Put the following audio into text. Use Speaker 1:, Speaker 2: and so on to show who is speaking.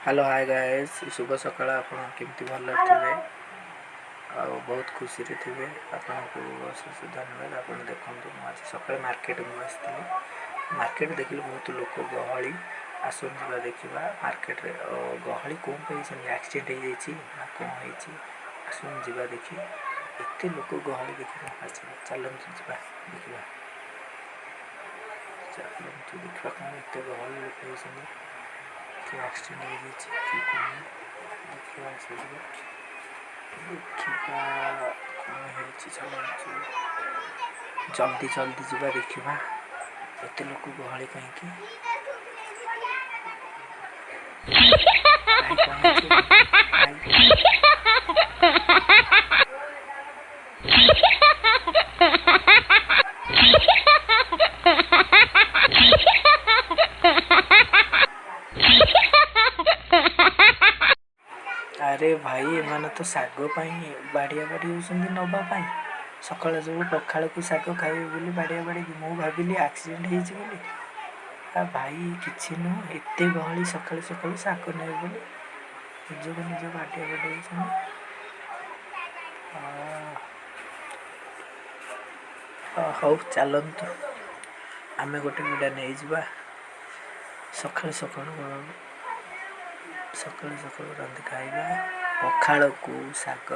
Speaker 1: Hello hi guys शुभ सकाळ आपण केमती भल थे बहुत खुशी रे थे आपको अशेष धन्यवाद। आप देखो आज सकाଳେ मार्केट को आसती मार्केट देखिए बहुत लोक गहली आसन जा देखा मार्केट रे गहली कौन पे एक्सीडेंट हो कौन आसन जा देखिए एत लोक गहली देखा चलतु जा देखा चलतु देखा कौन एत गहली लोक होती कि एक्सीडेंट हो कौन देखा देखा कौन है चलतु जल्दी जल्दी जा देखा एत लोक गहली कहीं अरे भाई एमाने तो साग बाड़िया बाड़ी होती नवापाई सका सब पखाड़ को साग खाइबे बोली बाड़िया बाड़ी मु भाविली एक्सीडेंट हो भाई किसी नुह एत गहली सका सका साग ने बोली निजक निज बाड़िया बाड़ी हौ चलतु आमे गोटे गुड़ा नहीं जा सका सका सका सका रांधि खाइबा पखाड़ को साग